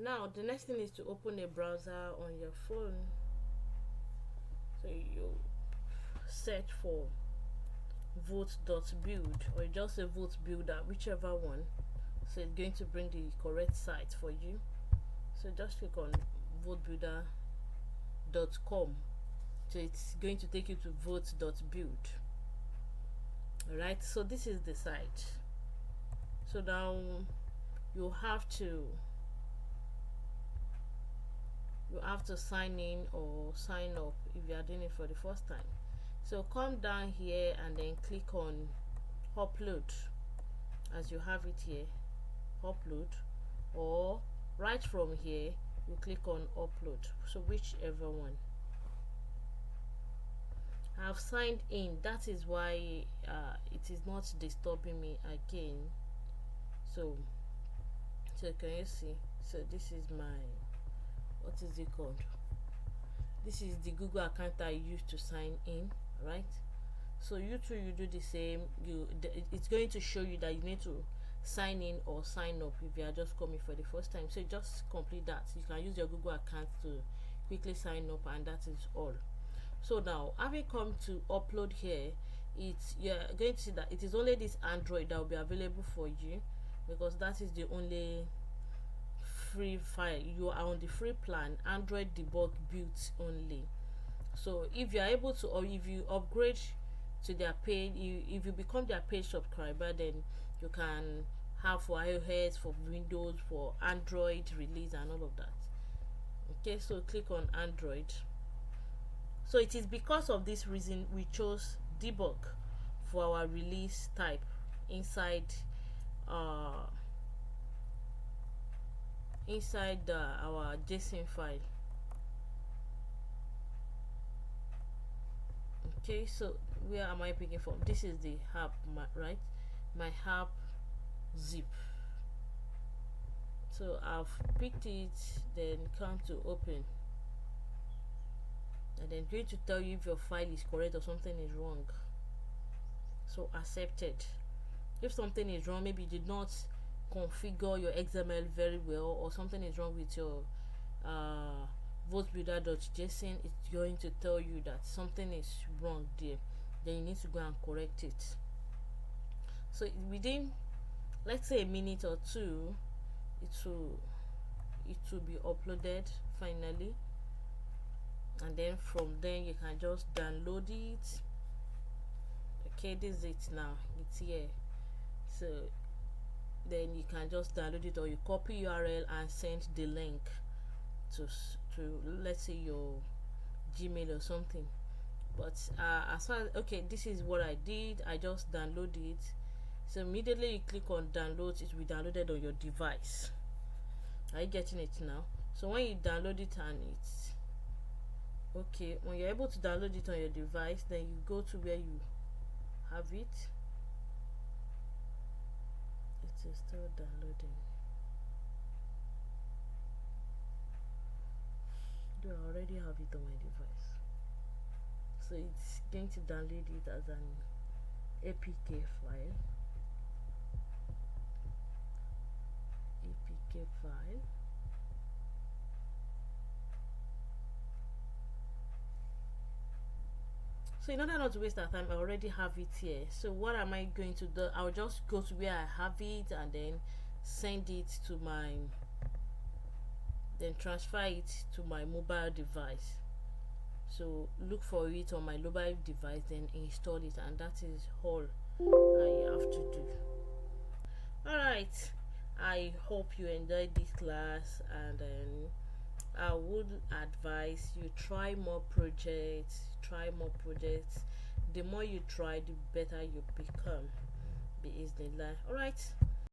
Now the next thing is to open a browser on your phone. So you search for vote.build, or just say vote builder, whichever one. So it's going to bring the correct site for you. So just click on votebuilder.com. So it's going to take you to vote.build. Alright, so this is the site. So now you have to sign in or sign up if you are doing it for the first time. So come down here and then click on upload, as you have it here, upload, or right from here you click on upload, so whichever one. I've signed in, that is why it is not disturbing me again. So can you see? So this is my, what is it called, this is the Google account I used to sign in, right? So you too, you do the same. It's going to show you that you need to sign in or sign up if you are just coming for the first time. So just complete that. You can use your Google account to quickly sign up, and that is all. So now, having come to upload here, you're going to see that it is only this Android that will be available for you, because that is the only free file. You are on the free plan, Android debug built only. So if you are able to, or if you upgrade to their paid, if you become their paid subscriber, then you can have for iOS, for Windows, for Android release and all of that. Okay, so click on Android. So it is because of this reason we chose debug for our release type inside our JSON file. Okay, so where am I picking from? This is the app, right? My app zip. So I've picked it, then come to open, and then going to tell you if your file is correct or something is wrong. So accepted. If something is wrong, maybe you did not configure your XML very well, or something is wrong with your votebuilder.json, it's going to tell you that something is wrong there. Then you need to go and correct it. So within, let's say, a minute or two, it will be uploaded finally, and then from then you can just download it. Okay, this is it now, it's here. So then you can just download it, or you copy URL and send the link to let's say your Gmail or something. But as far as, okay, this is what I did. I just download it. So immediately you click on download, it will be downloaded on your device. Are you getting it now? So when you download it and it's okay, when you're able to download it on your device, then you go to where you have it. It is still downloading. Do I already have it on my device? So it's going to download it as an APK file. So in order not to waste our time, I already have it here. So what am I going to do? I'll just go to where I have it and then send it to my, then transfer it to my mobile device. So look for it on my mobile device, then install it, and that is all I have to do. Alright, I hope you enjoyed this class, and I would advise you try more projects. The more you try, the better you become. Alright,